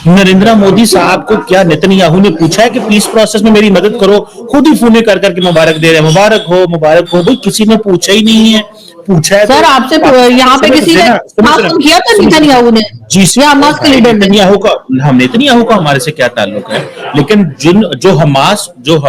नरेंद्र मोदी साहब को क्या नेतन्याहू ने पूछा है कि पीस प्रोसेस में मेरी मदद करो? खुद ही फोन कर करके मुबारक दे रहे हैं, मुबारक हो भाई, किसी ने पूछा ही नहीं है। पूछा है सर आपसे यहाँ पे किसी ने फोन किया था नेतन्याहू ने जी या हमास के लीडर ने? नेतन्याहू का हमारे से क्या ताल्लुक है? लेकिन जो हमास जो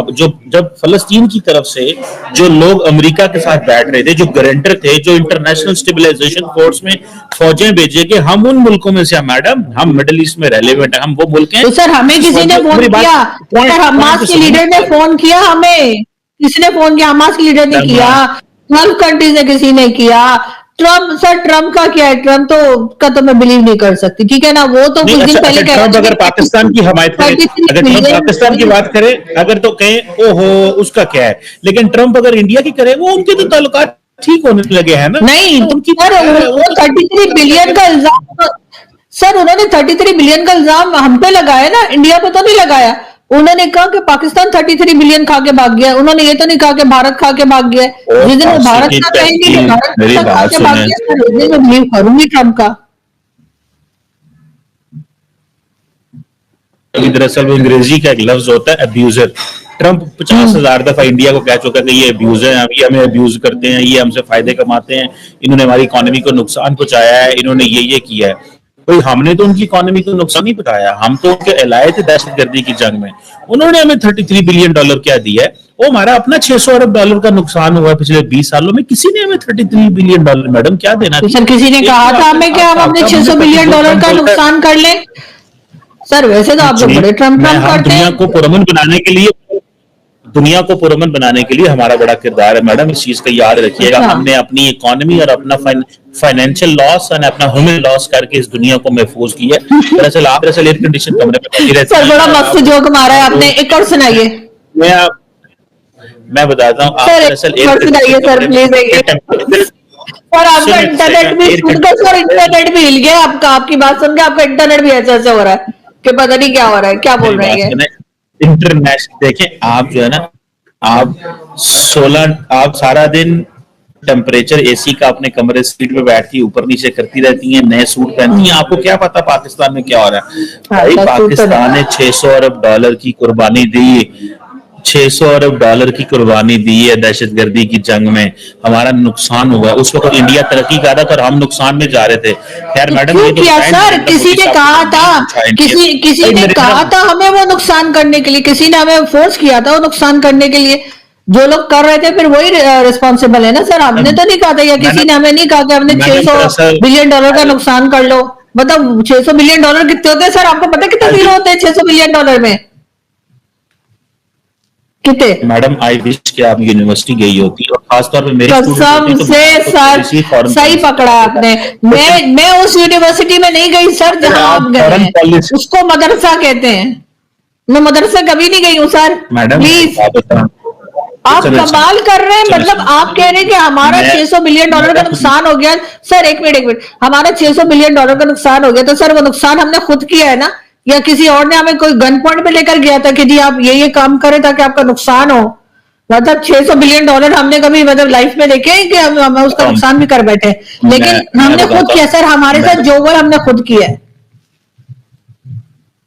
जब फलस्तीन की तरफ से जो लोग अमेरिका के साथ बैठ रहे थे, जो गारंटर थे, जो इंटरनेशनल स्टेबलाइजेशन फोर्स में फौजें भेजे कि हम उन मुल्कों में से, मैडम हम मिडिल ईस्ट में रेलेवेंट है, हम वो मुल्क हैं। तो सर हमें किसी ने फोन किया? सर हमास के लीडर ने फोन किया, हमें किसी ने फोन किया? हमास के लीडर ने किया, 12 कंट्रीज ने किसी ने किया। ट्रम्प का क्या है? ट्रम्प तो मैं बिलीव नहीं कर सकती, ठीक है ना? वो तो कुछ दिन पहले कह रहा था अगर पाकिस्तान की हमायत करे, अगर ट्रम्प पाकिस्तान की बात करे, अगर तो कहें ओहो उसका क्या है, लेकिन ट्रम्प अगर इंडिया की करे, वो उनके तो ताल्लुकात ठीक होने लगे हैं ना। नहीं वो 33 बिलियन का इल्जाम, सर उन्होंने 33 बिलियन का इल्जाम हम पे लगाया ना, इंडिया पे तो नहीं लगाया। उन्होंने कहा कि पाकिस्तान 33 बिलियन खा के भाग गया, उन्होंने ये तो नहीं कहा कि भारत खा के भाग गया। जिस दिन वो भारत का कहेंगे कि भारत खा के भाग गया, उस दिन मैं बिलीव करूंगी ट्रम्प का। दरअसल वो अंग्रेजी का एक लफ्ज होता है अब्यूजर। ट्रम्प 50,000 दफा इंडिया को कह चुका है कि ये अब्यूजर हैं, ये हमें अब्यूज करते हैं, ये हमसे फायदे कमाते हैं, इन्होंने हमारी इकोनॉमी को नुकसान पहुंचाया है, इन्होंने ये किया है। भाई हमने तो उनकी इकोनॉमी को नुकसान नहीं पहुंचाया, हम तो उनके अलाए थे दहशतगर्दी की जंग में। उन्होंने हमें 33 बिलियन डॉलर क्या दिया है? वो हमारा अपना 600 अरब डॉलर का नुकसान हुआ पिछले 20 सालों में। किसी ने हमें 33 बिलियन डॉलर मैडम क्या देना? सर किसी ने कहा था हमें क्या हम अपने 600 बिलियन डॉलर का नुकसान कर लें? सर वैसे तो आप लोग बड़े ट्रम्प करते हैं। दुनिया को पुरअमन बनाने के लिए हमारा बड़ा किरदार है मैडम, इस चीज का याद रखिएगा। हमने अपनी इकोनॉमी और अपना फाइनेंशियल लॉस और अपना ह्यूमन लॉस करके इस दुनिया को महफूज किया। दरअसल आप एयर कंडीशन कमरे में बैठी रहती हैं। सर बड़ा मस्त जोक मारा है आपने, एक और सुनाइए। मैं बताता हूँ, आप दरअसल सुनाइए सर प्लीज। और आपका इंटरनेट भी सर इंटरनेट भी हिल गया आपका, आपकी बात सुन के आपका इंटरनेट भी ऐसे हो रहा है कि पता नहीं क्या हो रहा है, क्या बोल रहे हैं। इंटरनेशनल देखें आप जो है ना, आप सारा दिन टेम्परेचर एसी का अपने कमरे सीट पे बैठ के ऊपर नीचे करती रहती हैं, नए सूट पहनती हैं। आपको क्या पता पाकिस्तान में क्या हो रहा है? भाई पाकिस्तान ने 600 अरब डॉलर की कुर्बानी दी, 600 अरब डॉलर की कुर्बानी दी है दहशतगर्दी की जंग में। हमारा नुकसान हुआ है। उस वक्त इंडिया तरक्की कर रहा था और हम नुकसान में जा रहे थे। खैर मैडम ये किया सर, किसी ने कहा था, किसी ने कहा था हमें वो नुकसान करने के लिए, किसी ने हमें फोर्स किया था वो नुकसान करने के लिए। जो लोग कर रहे थे फिर वही रिस्पॉन्सिबल है ना सर। हमने तो नहीं कहा था, या किसी ने हमें नहीं कहा कि हमने 600 बिलियन डॉलर का नुकसान कर लो। मतलब 600 बिलियन डॉलर कितने होते हैं सर? आपको पता है कितने जीरो होते हैं 600 बिलियन डॉलर में? कितने? मैडम आई विश कि आप यूनिवर्सिटी गई होती और खासतौर पे मेरी कसम से सर सही पकड़ा आपने। मैं उस यूनिवर्सिटी में नहीं गई सर जहां आप गए हैं, उसको मदरसा कहते हैं। मैं मदरसा कभी नहीं गई हूँ सर। प्लीज आप कमाल कर रहे हैं। मतलब आप कह रहे हैं कि हमारा 600 बिलियन डॉलर का नुकसान हो गया। सर एक मिनट, हमारा 600 बिलियन डॉलर का नुकसान हो गया तो सर वो नुकसान हमने खुद किया है ना, या किसी और ने हमें कोई गन पॉइंट पे लेकर गया था कि जी आप ये काम करें ताकि आपका नुकसान हो? मतलब 600 बिलियन डॉलर हमने कभी मतलब लाइफ में देखे कि हम उसका नुकसान भी कर बैठे? लेकिन हमने खुद किया सर, हमारे साथ जो हुआ हमने खुद किया है।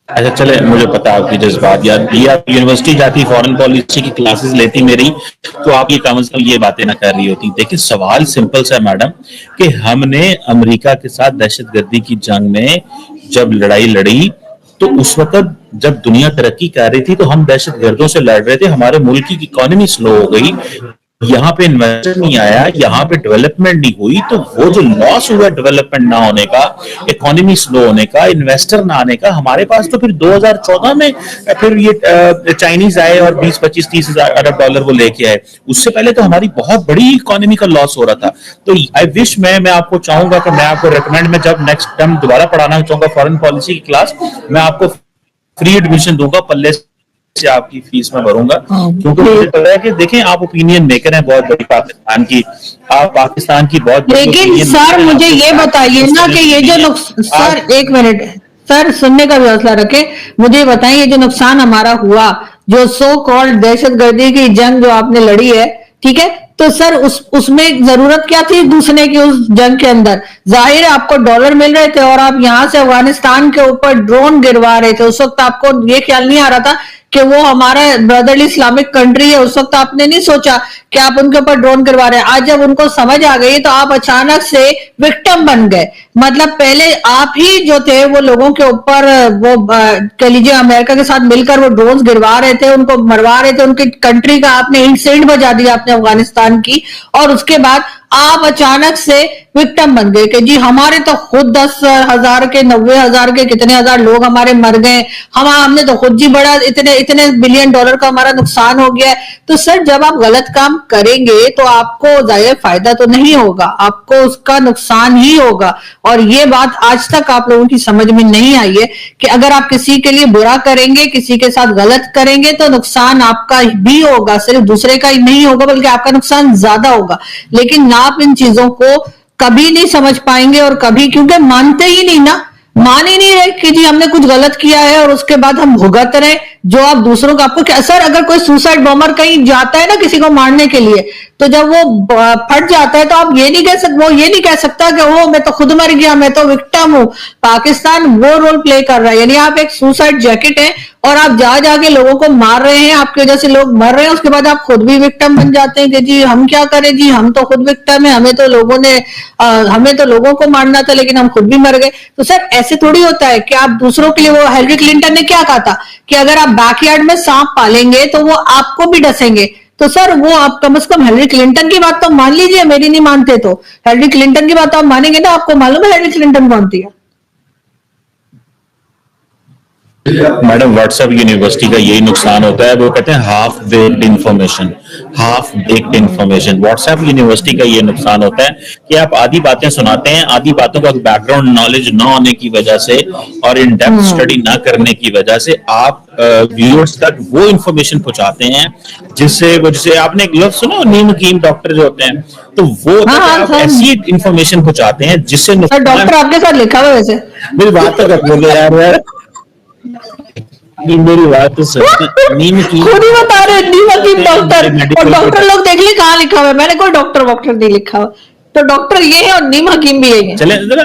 अच्छा चले, मुझे पता आपकी जज्बात याद। ये आप यूनिवर्सिटी जाती, फॉरेन पॉलिसी की क्लासेस लेती मेरी, तो आप ये कम से कम ये बातें ना कर रही होती। देखिए सवाल सिंपल सा मैडम कि हमने अमेरिका के साथ दहशतगर्दी की जंग में जब लड़ाई लड़ी तो उस वक्त जब दुनिया तरक्की कर रही थी तो हम दहशतगर्दों से लड़ रहे थे। हमारे मुल्क की इकोनॉमी स्लो हो गई, यहाँ पे इन्वेस्टर नहीं आया, यहाँ पे डेवलपमेंट नहीं हुई। तो वो जो लॉस हुआ डेवलपमेंट ना होने का, इकोनॉमी स्लो होने का, इन्वेस्टर ना आने का, हमारे पास तो फिर 2014 में फिर ये चाइनीज आए और 20-25-30 हजार अरब डॉलर वो लेके आए। उससे पहले तो हमारी बहुत बड़ी इकोनॉमी का लॉस हो रहा था। तो आई विश मैं आपको चाहूंगा कि मैं आपको रिकमेंड में जब नेक्स्ट टाइम दोबारा पढ़ाना चाहूंगा फॉरेन पॉलिसी की क्लास, मैं आपको फ्री एडमिशन दूंगा, पल्ले से आपकी फीस में भरूंगा। क्योंकि मुझे पता है कि देखें आप ओपिनियन मेकर हैं बहुत बड़ी पाकिस्तान की, आप पाकिस्तान की बहुत बड़ी। लेकिन सर मुझे ये बताइए ना कि ये जो सर एक मिनट सर सुनने का भी हौसला रखें, मुझे बताइए ये जो नुकसान हमारा हुआ, जो सो कॉल्ड दहशतगर्दी की जंग जो आपने लड़ी है, ठीक है, तो सर उसमें जरूरत क्या थी घुसने की उस जंग के अंदर? जाहिर है आपको डॉलर मिल रहे थे और आप यहां से अफगानिस्तान के ऊपर ड्रोन गिरवा रहे थे। उस वक्त आपको ये ख्याल नहीं आ रहा था कि वो हमारा ब्रदरली इस्लामिक कंट्री है। उस वक्त आपने नहीं सोचा कि आप उनके ऊपर ड्रोन करवा रहे हैं। आज जब उनको समझ आ गई तो आप अचानक से विक्टिम बन गए। मतलब पहले आप ही जो थे वो लोगों के ऊपर वो कह लीजिए अमेरिका के साथ मिलकर वो ड्रोन्स गिरवा रहे थे, उनको मरवा रहे थे, उनकी कंट्री का आपने इंसेंट बजा दिया आपने अफगानिस्तान की। और उसके बाद आप अचानक से विक्टिम बन गए कि जी हमारे तो खुद 10,000 के 90,000 के कितने हजार लोग हमारे मर गए, हमने तो खुद जी बड़ा इतने बिलियन डॉलर का हमारा नुकसान हो गया है। तो सर जब आप गलत काम करेंगे तो आपको जाहिर फायदा तो नहीं होगा, आपको उसका नुकसान ही होगा। और ये बात आज तक आप लोगों की समझ में नहीं आई है कि अगर आप किसी के लिए बुरा करेंगे, किसी के साथ गलत करेंगे तो नुकसान आपका भी होगा, सिर्फ दूसरे का ही नहीं होगा बल्कि आपका नुकसान ज्यादा होगा। लेकिन आप इन चीजों को कभी नहीं समझ पाएंगे और कभी, क्योंकि मानते ही नहीं ना, मान ही नहीं रहे कि जी हमने कुछ गलत किया है और उसके बाद हम भुगत रहे जो आप दूसरों को। आपको क्या सर, अगर कोई सुसाइड बॉम्बर कहीं जाता है ना किसी को मारने के लिए, तो जब वो फट जाता है तो आप ये नहीं कह सकते, वो ये नहीं कह सकता कि ओ मैं तो खुद मर गया, मैं तो विक्टिम हूं। पाकिस्तान वो रोल प्ले कर रहा है, यानी आप एक सुसाइड जैकेट है और आप जा जाके लोगों को मार रहे हैं, आपकी वजह से लोग मर रहे हैं। उसके बाद आप खुद भी विक्टिम बन जाते हैं कि जी हम क्या करें, जी हम तो खुद विक्टिम है, हमें तो लोगों को मारना था लेकिन हम खुद भी मर गए। तो सर ऐसे थोड़ी होता है कि आप दूसरों के लिए, वो हिलरी क्लिंटन ने क्या कहा था कि अगर आप बैकयार्ड में सांप पालेंगे तो वो आपको भी डसेंगे। तो सर वो आप कम से कम हिलरी क्लिंटन की बात तो मान लीजिए, मेरी नहीं मानते तो हिलरी क्लिंटन की बात तो आप मानेंगे ना। आपको मालूम है हिलरी क्लिंटन कौन थी? मैडम व्हाट्सएप यूनिवर्सिटी का यही नुकसान होता है, वो कहते हैं half baked information, half baked information. WhatsApp university का ये नुकसान होता है कि आप आधी बातें सुनाते हैं, आधी बातों का बैकग्राउंड नॉलेज ना होने की वजह से और इन डेप्थ स्टडी ना करने की वजह से आप व्यूअर्स तक वो इंफॉर्मेशन पहुंचाते हैं जिससे आपने एक लफ्ज सुना, नीम हकीम डॉक्टर जो होते हैं, तो वो आप ऐसी इंफॉर्मेशन पहुंचाते हैं जिससे डॉक्टर आपके साथ लिखा हुआ वैसे मेरी बात तक बोले यार मेरी बात तो नीम की खुद ही बता रहे नीम हकीम डॉक्टर, और डॉक्टर लोग देख ली कहाँ लिखा हुआ है, मैंने कोई डॉक्टर नहीं लिखा हुआ। तो डॉक्टर ये है और नीम हकीम भी यही है। चले जरा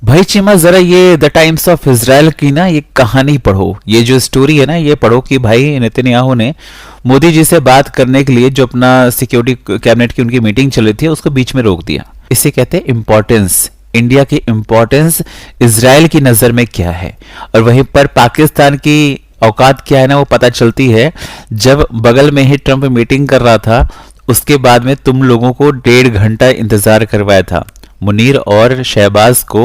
भाई चीमा जरा ये द टाइम्स ऑफ इजराइल की ना ये कहानी पढ़ो, ये जो स्टोरी है ना ये पढ़ो कि भाई नेतन्याहू ने मोदी जी से बात करने के लिए जो अपना सिक्योरिटी कैबिनेट की उनकी मीटिंग चल रही थी उसको बीच में रोक दिया। इसे कहते हैं इंपॉर्टेंस, इंडिया की इंपॉर्टेंस इजराइल की नजर में क्या है। और वहीं पर पाकिस्तान की औकात क्या है ना वो पता चलती है जब बगल में ही ट्रंप मीटिंग कर रहा था, उसके बाद में तुम लोगों को 1.5 घंटा इंतजार करवाया था, मुनीर और शहबाज को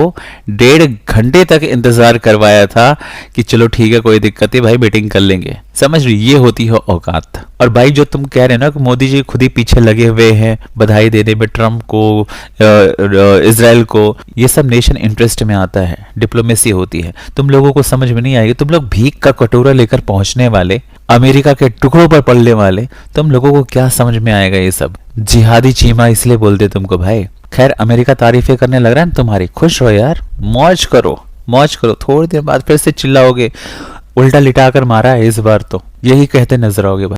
1.5 घंटे तक इंतजार करवाया था कि चलो ठीक है कोई दिक्कत नहीं भाई मीटिंग कर लेंगे। समझ रही, ये होती है औकात। और भाई जो तुम कह रहे हो ना कि मोदी जी खुद ही पीछे लगे हुए हैं बधाई देने में ट्रंप को, इजराइल को, ये सब नेशन इंटरेस्ट में आता है, डिप्लोमेसी होती है। तुम लोगों को समझ में नहीं आएगी, तुम लोग भीख का कटोरा लेकर पहुंचने वाले, अमेरिका के टुकड़ों पर पड़ने वाले, तुम लोगों को क्या समझ में आएगा ये सब। जिहादी चीमा इसलिए बोलते तुमको भाई। खैर अमेरिका तारीफें करने लग रहा है तुम्हारी, खुश हो यार, मौज करो मौज करो। थोड़ी देर बाद फिर से चिल्लाओगे, उल्टा लिटा कर मारा है इस बार तो, यही कहते नजर आओगे भाई।